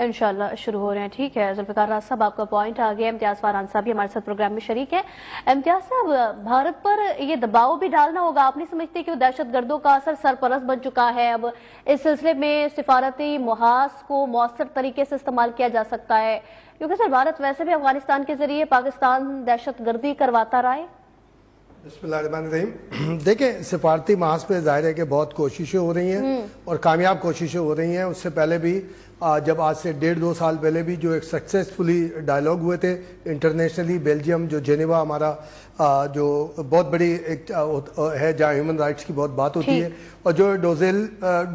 انشاءاللہ شروع ہو رہے ہیں. ٹھیک ہے ذوالفقار راز صاحب، آپ کا پوائنٹ آ گیا. امتیاز فاران صاحب بھی ہمارے ساتھ پروگرام میں شریک ہے. امتیاز صاحب، بھارت پر یہ دباؤ بھی ڈالنا ہوگا. آپ نہیں سمجھتے کہ وہ دہشت گردوں کا اثر سرپرست بن چکا ہے؟ اب اس سلسلے میں سفارتی محاذ کو مؤثر طریقے سے استعمال کیا جا سکتا ہے، کیونکہ سر بھارت ویسے بھی افغانستان کے ذریعے پاکستان دہشت گردی کرواتا رہا ہے. بسم اللہ الرحمن الرحیم. دیکھیں، سفارتی محاذ پہ ظاہر ہے کہ بہت کوششیں ہو رہی ہیں اور کامیاب کوششیں ہو رہی ہیں. اس سے پہلے بھی جب آج سے 1.5-2 سال پہلے بھی جو ایک سکسیسفلی ڈائیلاگ ہوئے تھے انٹرنیشنلی، بیلجیم جو جنیوا ہمارا جو بہت بڑی ایک ہے جہاں ہیومن رائٹس کی بہت بات ہوتی ہے، اور جو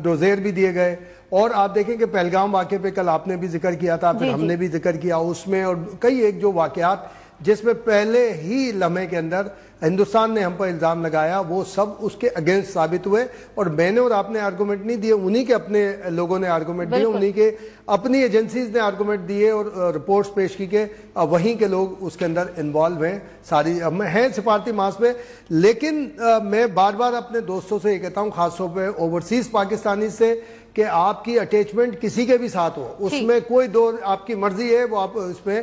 ڈوزیر بھی دیے گئے. اور آپ دیکھیں کہ پہلگام واقعے پہ کل آپ نے بھی ذکر کیا تھا، پھر ہم نے بھی ذکر کیا اس میں، اور کئی ایک جو واقعات جس میں پہلے ہی لمحے کے اندر ہندوستان نے ہم پر الزام لگایا، وہ سب اس کے اگینسٹ ثابت ہوئے. اور میں نے اور آپ نے آرگومنٹ نہیں دیے، انہی کے اپنے لوگوں نے آرگومنٹ دیے، انہی کے اپنی ایجنسیز نے آرگومنٹ دیے اور رپورٹس پیش کی کہ وہیں کے لوگ اس کے اندر انوالو ہیں. ساری ہیں سفارتی محاذ پہ. لیکن میں بار بار اپنے دوستوں سے یہ کہتا ہوں، خاص طور پہ اوورسیز پاکستانی سے، کہ آپ کی اٹیچمنٹ کسی کے بھی ساتھ ہو، اس میں کوئی دور آپ کی مرضی ہے، وہ آپ اس میں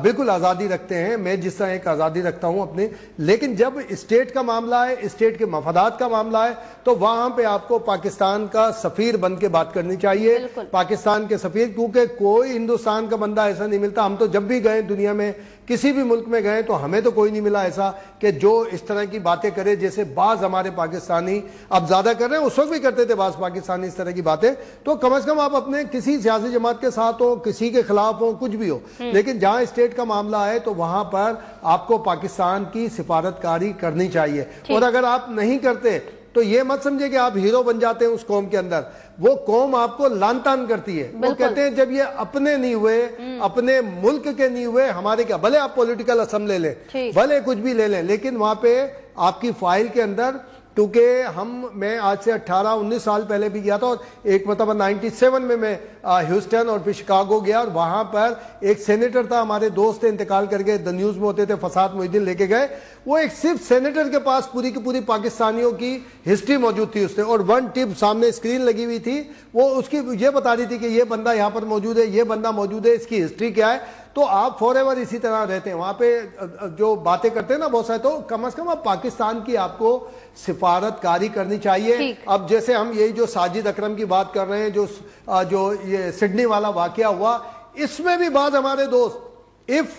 بالکل آزادی رکھتے ہیں. میں جس طرح ایک آزادی رکھتا ہوں اپنی، لیکن جب اسٹیٹ کا معاملہ ہے، اسٹیٹ کے مفادات کا معاملہ ہے، تو وہاں پہ آپ کو پاکستان کا سفیر بن کے بات کرنی چاہیے. پاکستان کے سفیر، کیونکہ کوئی ہندوستان کا بندہ ایسا نہیں ملتا. ہم تو جب بھی گئے دنیا میں کسی بھی ملک میں گئے تو ہمیں تو کوئی نہیں ملا ایسا کہ جو اس طرح کی باتیں کرے جیسے بعض ہمارے پاکستانی اب زیادہ کر رہے ہیں. اس وقت بھی کرتے تھے بعض پاکستانی اس طرح کی باتیں. تو کم از کم آپ اپنے کسی سیاسی جماعت کے ساتھ ہو، کسی کے خلاف ہو، کچھ بھی ہو، لیکن جہاں اسٹیٹ کا معاملہ ہے تو وہاں پر آپ کو پاکستان کی سفارتکاری کرنی چاہیے. اور اگر آپ نہیں کرتے تو یہ مت سمجھے کہ آپ ہیرو بن جاتے ہیں اس قوم کے اندر. وہ قوم آپ کو لان تان کرتی ہے. وہ کہتے ہیں جب یہ اپنے نہیں ہوئے، اپنے ملک کے نہیں ہوئے، ہمارے کیا؟ بھلے آپ پولیٹیکل اسم لے لیں، بھلے کچھ بھی لے لیں، لیکن وہاں پہ آپ کی فائل کے اندر، کیونکہ میں آج سے 18-19 سال پہلے بھی گیا تھا، اور ایک مرتبہ 97 میں ہیوسٹن اور پھر شکاگو گیا، اور وہاں پر ایک سینیٹر تھا، ہمارے دوست انتقال کر کے دا نیوز میں ہوتے تھے، فساد محی الدین لے کے گئے. وہ ایک صرف سینیٹر کے پاس پوری کی پوری پاکستانیوں کی ہسٹری موجود تھی اس نے، اور ون ٹپ سامنے اسکرین لگی ہوئی تھی، وہ اس کی یہ بتا رہی تھی کہ یہ بندہ یہاں پر موجود ہے، یہ بندہ موجود ہے، اس کی ہسٹری کیا ہے. تو آپ فور ایور اسی طرح رہتے ہیں وہاں پہ جو باتیں کرتے ہیں نا بہت سارے. تو کم از کم اب پاکستان کی آپ کو سفارت کاری کرنی چاہیے. اب جیسے ہم یہی جو ساجد اکرم کی بات کر رہے ہیں، جو یہ سڈنی والا واقعہ ہوا، اس میں بھی بعض ہمارے دوست اف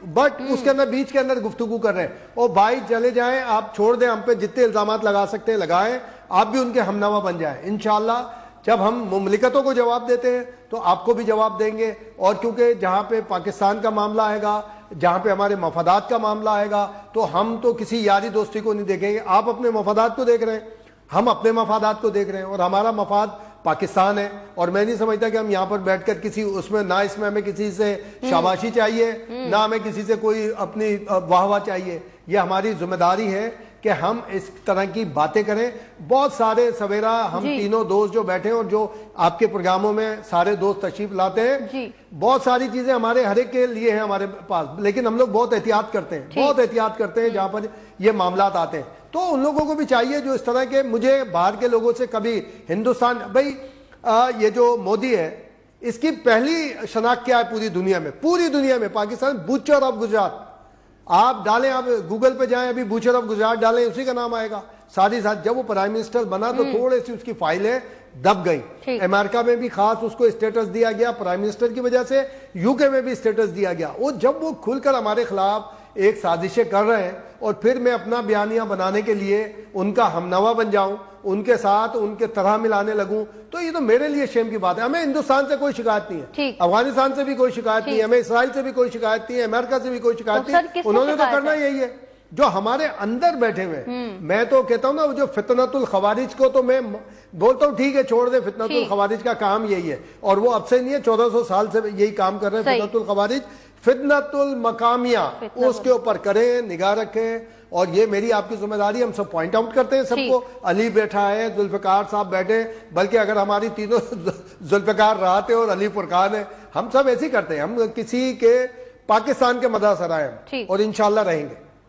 بٹ اس کے اندر بیچ کے اندر گفتگو کر رہے ہیں. او بھائی چلے جائیں، آپ چھوڑ دیں، ہم پہ جتنے الزامات لگا سکتے ہیں لگائیں، آپ بھی ان کے ہمنوا بن جائیں. انشاءاللہ جب ہم مملکتوں کو جواب دیتے ہیں تو آپ کو بھی جواب دیں گے. اور کیونکہ جہاں پہ پاکستان کا معاملہ آئے گا، جہاں پہ ہمارے مفادات کا معاملہ آئے گا، تو ہم تو کسی یاری دوستی کو نہیں دیکھیں گے. آپ اپنے مفادات کو دیکھ رہے ہیں، ہم اپنے مفادات کو دیکھ رہے ہیں، اور ہمارا مفاد پاکستان ہے. اور میں نہیں سمجھتا کہ ہم یہاں پر بیٹھ کر کسی اس میں ہمیں کسی سے شاباشی چاہیے، نہ ہمیں کسی سے کوئی اپنی واہ واہ چاہیے. یہ ہماری ذمہ داری ہے کہ ہم اس طرح کی باتیں کریں. بہت سارے سویرا ہم تینوں دوست جو بیٹھے ہیں اور جو آپ کے پروگراموں میں سارے دوست تشریف لاتے ہیں، بہت ساری چیزیں ہمارے ہر ایک کے لیے ہیں ہمارے پاس، لیکن ہم لوگ بہت احتیاط کرتے ہیں جہاں پر یہ معاملات آتے ہیں. تو ان لوگوں کو بھی چاہیے جو اس طرح کے، مجھے باہر کے لوگوں سے کبھی ہندوستان، بھائی یہ جو مودی ہے اس کی پہلی شناخت کیا ہے پوری دنیا میں پاکستان بوچر آف گجرات. آپ ڈالیں، آپ گوگل پہ جائیں، ابھی بوچر آف گجرات ڈالیں، اسی کا نام آئے گا. ساتھ ہی ساتھ جب وہ پرائم منسٹر بنا تو تھوڑے سی اس کی فائلیں دب گئیں. امریکہ میں بھی خاص اس کو اسٹیٹس دیا گیا پرائم منسٹر کی وجہ سے، یو کے میں بھی اسٹیٹس دیا گیا. اور جب وہ کھل کر ہمارے خلاف ایک سازشیں کر رہے ہیں، اور پھر میں اپنا بیانیہ بنانے کے لیے ان کا ہمنوا بن جاؤں، ان کے ساتھ ان کے طرح ملانے لگوں، تو یہ تو میرے لیے شیم کی بات ہے. ہمیں ہندوستان سے کوئی شکایت نہیں ہے، افغانستان سے بھی کوئی شکایت نہیں ہے، ہمیں اسرائیل سے بھی کوئی شکایت نہیں ہے، امریکہ سے بھی کوئی شکایت نہیں ہے. انہوں نے تو کرنا یہی ہے جو ہمارے اندر بیٹھے ہوئے. میں تو کہتا ہوں نا، جو فتنۃ الخوارج کو تو میں بولتا ہوں ٹھیک ہے چھوڑ دیں، فتنۃ الخوارج کا کام یہی ہے، اور وہ اب سے نہیں ہے، 1400 سال سے یہی کام کر رہے ہیں. فتنۃ الخوارج، فتنۃ المقامیہ، اس کے اوپر کریں، نگاہ رکھیں. اور یہ میری آپ کی ذمہ داری، ہم سب پوائنٹ آؤٹ کرتے ہیں سب کو. علی بیٹھا ہے، ذوالفقار صاحب بیٹھے، بلکہ اگر ہماری تینوں ذوالفقار راحت ہے اور علی فرقان ہے، ہم سب ایسے ہی کرتے ہیں. ہم کسی کے پاکستان کے مداح سرائے ہیں اور انشاءاللہ رہیں گے.